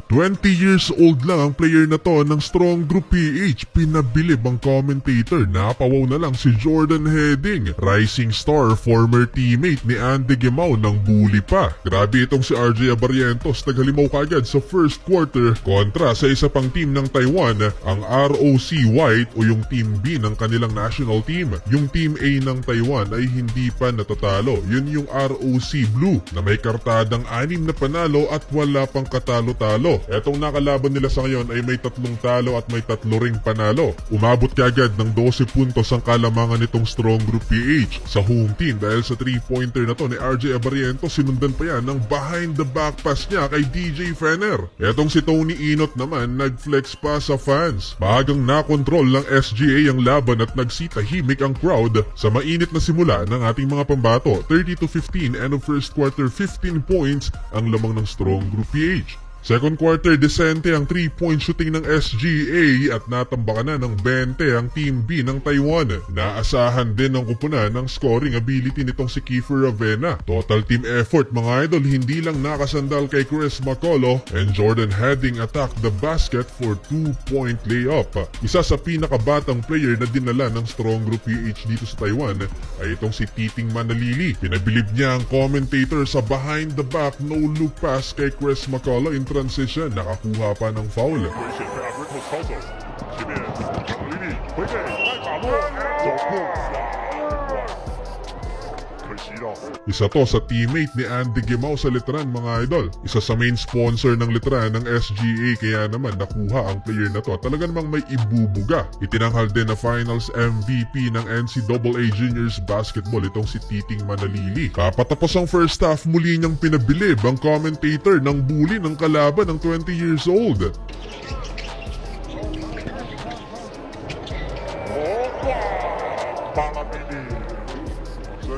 20 years old lang ang player na to ng Strong Group PH. Pinabilib ang commentator. Napawaw na lang si Jordan Heading, rising star, former teammate ni Andy Gemao ng Bully pa. Grabe itong si RJ Abarientos, naghalimaw kagad sa first quarter kontra sa isa pang team ng Taiwan, ang ROC White o yung Team B ng kanilang national team. Yung Team A ng Taiwan ay hindi pa natatalo. Yun yung ROC Blue na may kartadang 6 na panalo at wala pang katalo-talo. Etong nakalaban nila sa ngayon ay may 3 talo at may 3 ring panalo. Umabot kagad ng 12 puntos ang kalamangan nitong Strong Group PH sa home team dahil sa 3-pointer na to ni RJ Abarientos. Sinundan pa yan ng behind the back pass niya kay DJ Fenner. Etong si Tony Inot naman nag-flex pa sa fans. Maagang nakontrol ng SGA ang laban at nagsitahimik ang crowd sa mainit na simula ng ating mga pambato. 30-15, end of first quarter, 15 points ang lamang ng Strong Group PH. Second quarter, desente ang 3-point shooting ng SGA at natambakan na ng 20 ang Team B ng Taiwan. Naasahan din ng kupunan ng scoring ability nitong si Kiefer Ravena. Total team effort mga idol, hindi lang nakasandal kay Chris McCullough, and Jordan Heading attacked the basket for 2-point layup. Isa sa pinakabatang player na dinala ng Strong Group PH dito sa Taiwan ay itong si Titing Manalili. Pinabilib niya ang commentator sa behind the back no-look pass kay Chris McCullough in transition, nakakuha pa ng foul. Isa to sa teammate ni Andy Gemao sa Letran mga idol. Isa sa main sponsor ng Letran ng SGA, kaya naman nakuha ang player na to. Talaga namang may ibubuga. Itinanghal din na finals MVP ng NCAA Juniors Basketball itong si Titing Manalili. Kapatapos ang first half, muli niyang pinabilib ang commentator ng bully ng kalaban ng 20 years old.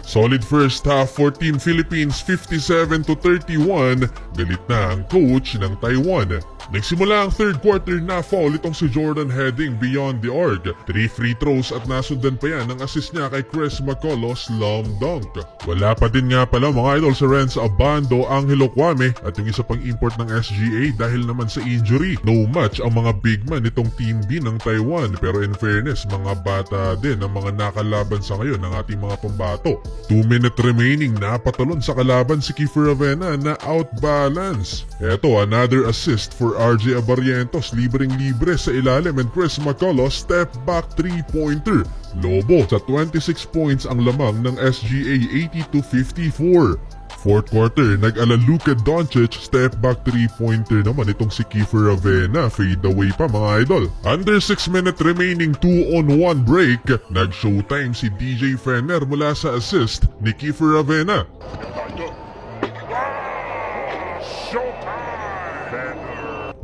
Solid first half for Team Philippines, 57-31. Galit na ang coach ng Taiwan. Nagsimula ang third quarter na foul itong si Jordan Heading beyond the arc. 3 free throws at nasundan pa yan ang assist niya kay Chris McCullough slam dunk. Wala pa din nga pala mga idol sa Renz Abando, Angelo Kwame at yung isa pang import ng SGA dahil naman sa injury. No match ang mga big man itong Team B ng Taiwan, pero in fairness mga bata din ang mga nakalaban sa ngayon ng ating mga pambato. 2 minute remaining, napatalon sa kalaban si Kiefer Ravena na outbalance. Eto, another assist for RJ Abarientos, libreng-libre sa ilalim, and Chris McCullough step back 3-pointer. Lobo sa 26 points ang lamang ng SGA, 80-54. Fourth quarter, nag-ala Luka Doncic, step back 3-pointer naman itong si Kiefer Ravena, fade away pa mga idol. Under 6 minute remaining, 2-on-1 break, nag-showtime si DJ Fenner mula sa assist ni Kiefer Ravena.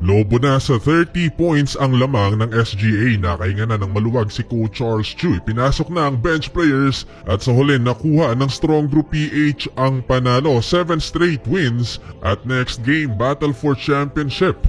Lobo na sa 30 points ang lamang ng SGA. Nakahinga na ng maluwag si Coach Charles Chu. Pinasok na ang bench players at sa huli nakuha ng Strong Group PH ang panalo. 7 straight wins at next game, battle for championship.